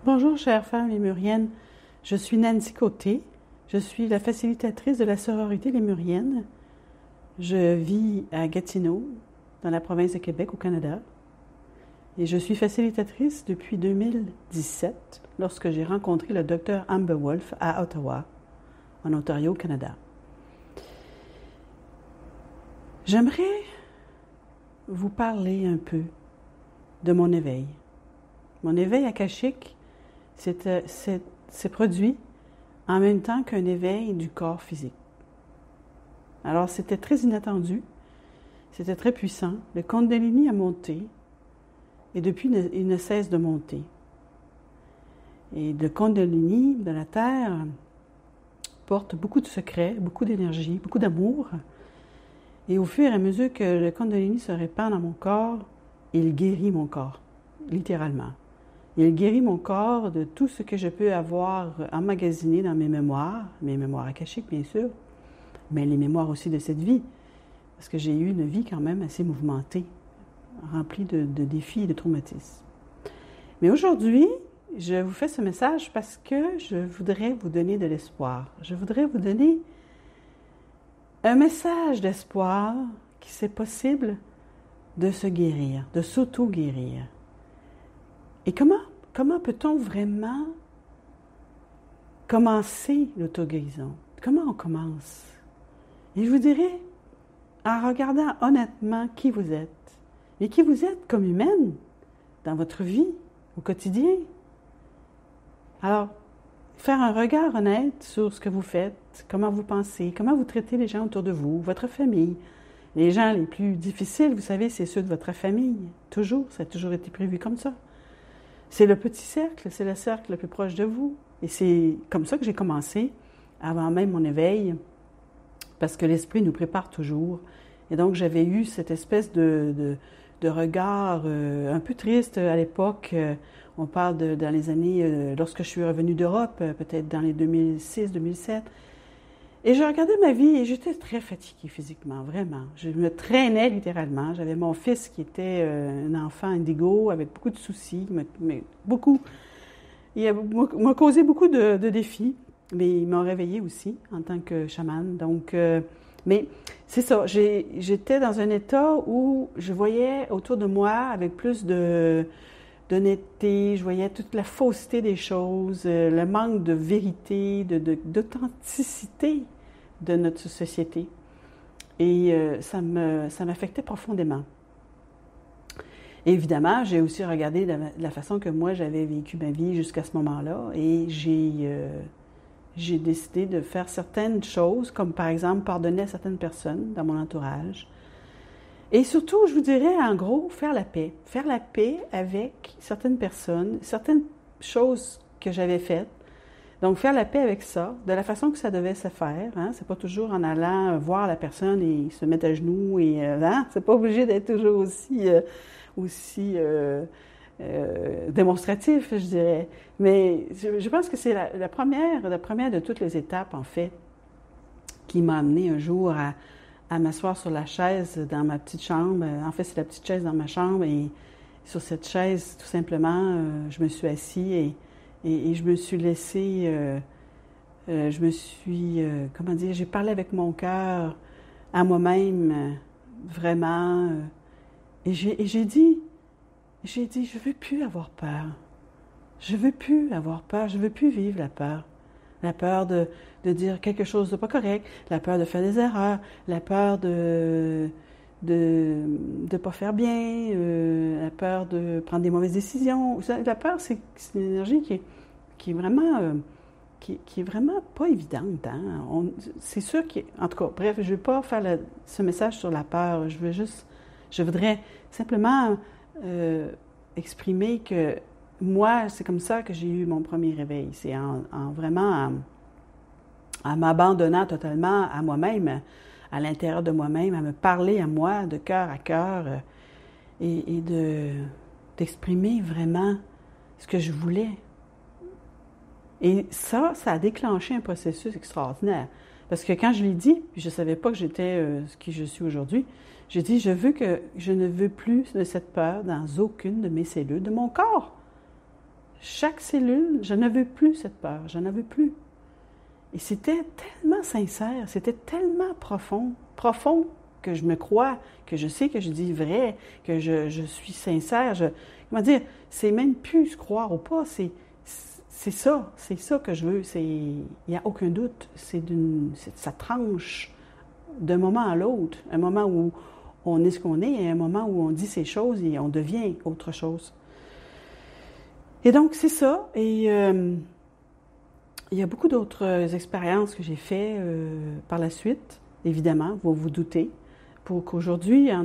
Bonjour, chères femmes lémuriennes. Je suis Nancy Côté. Je suis la facilitatrice de la sororité lémurienne. Je vis à Gatineau, dans la province de Québec, au Canada. Et je suis facilitatrice depuis 2017, lorsque j'ai rencontré le docteur Amber Wolf à Ottawa, en Ontario, au Canada. J'aimerais vous parler un peu de mon éveil. Mon éveil akashique s'est produit en même temps qu'un éveil du corps physique. Alors, c'était très inattendu, c'était très puissant. Le Kundalini a monté, et depuis, il ne cesse de monter. Et le Kundalini de la Terre porte beaucoup de secrets, beaucoup d'énergie, beaucoup d'amour. Et au fur et à mesure que le Kundalini se répand dans mon corps, il guérit mon corps, littéralement. Il guérit mon corps de tout ce que je peux avoir emmagasiné dans mes mémoires akashiques bien sûr, mais les mémoires aussi de cette vie, parce que j'ai eu une vie quand même assez mouvementée, remplie de défis et de traumatismes. Mais aujourd'hui, je vous fais ce message parce que je voudrais vous donner de l'espoir. Je voudrais vous donner un message d'espoir qu'il c'est possible de se guérir, de s'auto-guérir. Et comment peut-on vraiment commencer l'auto-guérison? Comment on commence? Et je vous dirais, en regardant honnêtement qui vous êtes, et qui vous êtes comme humaine dans votre vie, au quotidien. Alors, faire un regard honnête sur ce que vous faites, comment vous pensez, comment vous traitez les gens autour de vous, votre famille. Les gens les plus difficiles, vous savez, c'est ceux de votre famille. Toujours, ça a toujours été prévu comme ça. C'est le petit cercle, c'est le cercle le plus proche de vous. Et c'est comme ça que j'ai commencé, avant même mon éveil, parce que l'esprit nous prépare toujours. Et donc, j'avais eu cette espèce de regard un peu triste à l'époque. On parle dans les années, lorsque je suis revenue d'Europe, peut-être dans les 2006-2007. Et je regardais ma vie et j'étais très fatiguée physiquement, vraiment. Je me traînais littéralement. J'avais mon fils qui était un enfant indigo avec beaucoup de soucis, mais beaucoup. Il m'a causé beaucoup de défis, mais il m'a réveillée aussi en tant que chamane. Donc, mais c'est ça, j'étais dans un état où je voyais autour de moi avec plus d'honnêteté, je voyais toute la fausseté des choses, le manque de vérité, d'authenticité de notre société. Et ça m'affectait profondément. Et évidemment, j'ai aussi regardé la façon que moi j'avais vécu ma vie jusqu'à ce moment-là et j'ai décidé de faire certaines choses, comme par exemple pardonner à certaines personnes dans mon entourage. Et surtout, je vous dirais, en gros, faire la paix. Faire la paix avec certaines personnes, certaines choses que j'avais faites. Donc, faire la paix avec ça, de la façon que ça devait se faire. Hein? C'est pas toujours en allant voir la personne et se mettre à genoux. Hein? C'est pas obligé d'être toujours aussi démonstratif, je dirais. Mais je pense que c'est la première de toutes les étapes, en fait, qui m'a amené un jour à m'asseoir sur la chaise dans ma petite chambre. En fait, c'est la petite chaise dans ma chambre et sur cette chaise, tout simplement, je me suis assis et je me suis laissé, comment dire, j'ai parlé avec mon cœur à moi-même, vraiment, et j'ai dit, je veux plus avoir peur. Je veux plus avoir peur, je veux plus vivre la peur. La peur de dire quelque chose de pas correct, la peur de faire des erreurs, la peur de pas faire bien, la peur de prendre des mauvaises décisions. La peur, c'est une énergie qui est vraiment qui est vraiment pas évidente. Hein? C'est sûr en tout cas, bref, je ne vais pas faire ce message sur la peur. Je voudrais simplement exprimer que moi, c'est comme ça que j'ai eu mon premier réveil. C'est vraiment en m'abandonnant totalement à moi-même, à l'intérieur de moi-même, à me parler à moi de cœur à cœur et d'exprimer vraiment ce que je voulais. Et ça a déclenché un processus extraordinaire. Parce que quand je l'ai dit, je ne savais pas que j'étais ce qui je suis aujourd'hui, j'ai dit, je ne veux plus de cette peur dans aucune de mes cellules de mon corps. chaque cellule, je ne veux plus cette peur, je n'en veux plus. Et c'était tellement sincère, c'était tellement profond, profond que je me crois, que je sais que je dis vrai, que je suis sincère. Comment dire, c'est même plus se croire ou pas, c'est ça que je veux. Il n'y a aucun doute, ça tranche d'un moment à l'autre, un moment où on est ce qu'on est et un moment où on dit ces choses et on devient autre chose. Et donc, c'est ça. Et il y a beaucoup d'autres expériences que j'ai faites par la suite, évidemment, vous vous doutez, pour qu'aujourd'hui, à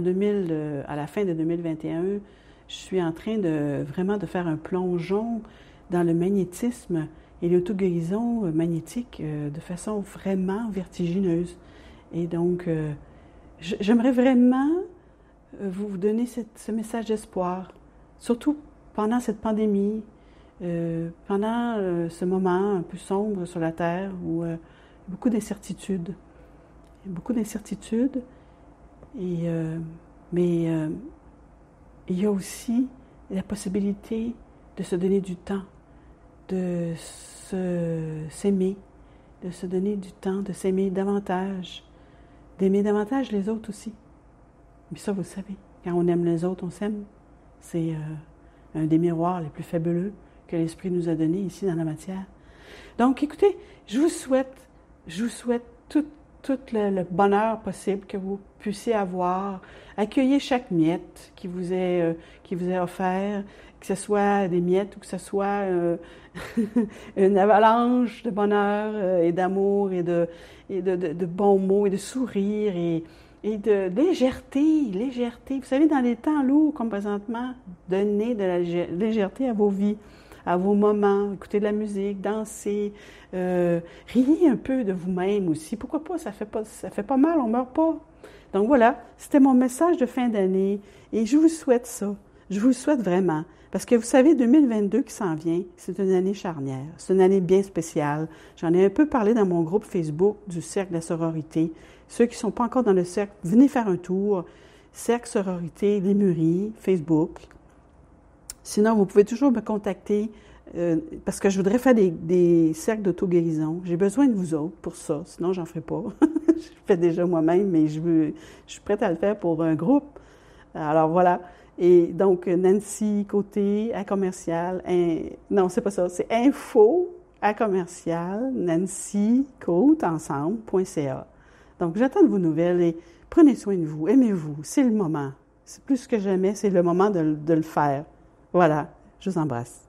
la fin de 2021, je suis en train vraiment de faire un plongeon dans le magnétisme et l'auto-guérison magnétique de façon vraiment vertigineuse. Et donc, j'aimerais vraiment vous donner ce message d'espoir, surtout pendant cette pandémie, pendant ce moment un peu sombre sur la Terre où il y a beaucoup d'incertitudes. Beaucoup d'incertitudes, mais il y a aussi la possibilité de se donner du temps, de s'aimer, de se donner du temps, de s'aimer davantage, d'aimer davantage les autres aussi. Mais ça, vous le savez, quand on aime les autres, on s'aime. C'est un des miroirs les plus fabuleux que l'Esprit nous a donnés ici dans la matière. Donc, écoutez, je vous souhaite tout le bonheur possible que vous puissiez avoir. Accueillez chaque miette qui vous est offert, que ce soit des miettes ou que ce soit une avalanche de bonheur et d'amour et de bons mots et de sourires et de légèreté. Vous savez, dans les temps lourds comme présentement, donnez de la légèreté à vos vies, à vos moments, écoutez de la musique, dansez, riez un peu de vous-même aussi. Pourquoi pas? Ça fait pas mal, on meurt pas. Donc voilà, c'était mon message de fin d'année et je vous souhaite ça. Je vous le souhaite vraiment. Parce que vous savez, 2022 qui s'en vient, c'est une année charnière. C'est une année bien spéciale. J'en ai un peu parlé dans mon groupe Facebook du Cercle de la sororité. Ceux qui ne sont pas encore dans le cercle, venez faire un tour. Cercle Sororité, Lémurie, Facebook. Sinon, vous pouvez toujours me contacter parce que je voudrais faire des cercles d'auto-guérison. J'ai besoin de vous autres pour ça, sinon j'en ferai pas. Je le fais déjà moi-même, mais je suis prête à le faire pour un groupe. Alors voilà. Et donc, Nancy Côté à commercial. Non, c'est pas ça. C'est info à commercial Nancy Côte ensemble.ca. Donc, j'attends de vos nouvelles et prenez soin de vous. Aimez-vous. C'est le moment. C'est plus que jamais, c'est le moment de le faire. Voilà. Je vous embrasse.